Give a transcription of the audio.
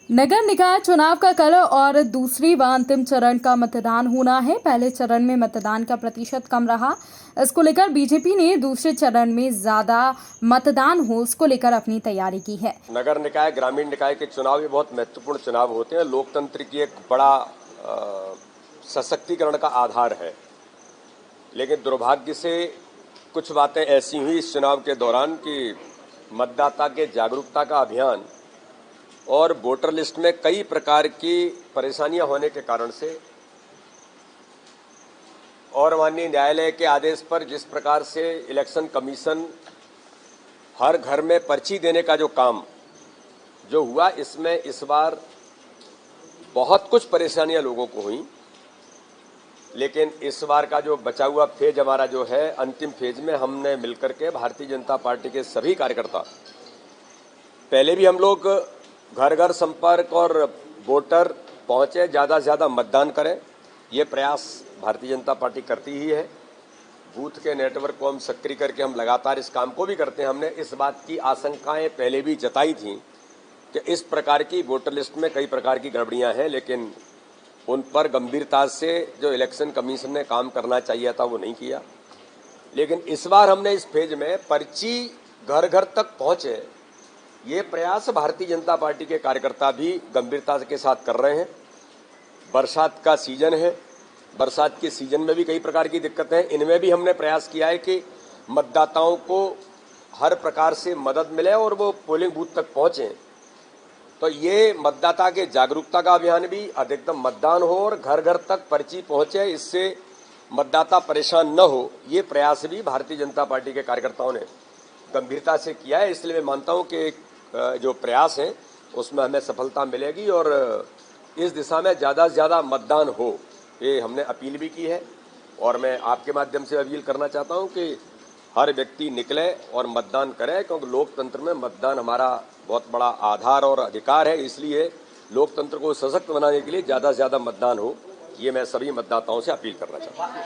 नगर निकाय चुनाव का कल और दूसरी व अंतिम चरण का मतदान होना है। पहले चरण में मतदान का प्रतिशत कम रहा। इसको लेकर बीजेपी ने दूसरे चरण में ज्यादा मतदान हो, इसको लेकर अपनी तैयारी की है। नगर निकाय, ग्रामीण निकाय के चुनाव ये बहुत महत्वपूर्ण चुनाव होते हैं। लोकतंत्र की एक बड़ा सशक्तिकरण का आधार है। लेकिन दुर्भाग्य से कुछ बातें ऐसी हुई इस चुनाव के दौरान कि मतदाता के जागरूकता का अभियान और वोटर लिस्ट में कई प्रकार की परेशानियां होने के कारण से और माननीय न्यायालय के आदेश पर जिस प्रकार से इलेक्शन कमीशन हर घर में पर्ची देने का जो काम जो हुआ, इसमें इस बार बहुत कुछ परेशानियां लोगों को हुई। लेकिन इस बार का जो बचा हुआ फेज हमारा जो है, अंतिम फेज में हमने मिलकर के भारतीय जनता पार्टी के सभी कार्यकर्ता, पहले भी हम लोग घर घर संपर्क और वोटर पहुंचे, ज़्यादा से ज़्यादा मतदान करें, ये प्रयास भारतीय जनता पार्टी करती ही है। बूथ के नेटवर्क को हम सक्रिय करके हम लगातार इस काम को भी करते हैं। हमने इस बात की आशंकाएं पहले भी जताई थी कि इस प्रकार की वोटर लिस्ट में कई प्रकार की गड़बड़ियां हैं, लेकिन उन पर गंभीरता से जो इलेक्शन कमीशन ने काम करना चाहिए था वो नहीं किया। लेकिन इस बार हमने इस फेज में पर्ची घर घर तक पहुंचे, ये प्रयास भारतीय जनता पार्टी के कार्यकर्ता भी गंभीरता के साथ कर रहे हैं। बरसात का सीजन है, बरसात के सीजन में भी कई प्रकार की दिक्कतें हैं। इनमें भी हमने प्रयास किया है कि मतदाताओं को हर प्रकार से मदद मिले और वो पोलिंग बूथ तक पहुंचे। तो ये मतदाता के जागरूकता का अभियान भी, अधिकतम मतदान हो और घर घर तक पर्ची पहुंचे, इससे मतदाता परेशान न हो, ये प्रयास भी भारतीय जनता पार्टी के कार्यकर्ताओं ने गंभीरता से किया है। इसलिए मैं मानता हूं कि जो प्रयास है उसमें हमें सफलता मिलेगी और इस दिशा में ज़्यादा से ज़्यादा मतदान हो, ये हमने अपील भी की है। और मैं आपके माध्यम से अपील करना चाहता हूं कि हर व्यक्ति निकले और मतदान करे, क्योंकि लोकतंत्र में मतदान हमारा बहुत बड़ा आधार और अधिकार है। इसलिए लोकतंत्र को सशक्त बनाने के लिए ज़्यादा से ज़्यादा मतदान हो, ये मैं सभी मतदाताओं से अपील करना चाहता हूँ।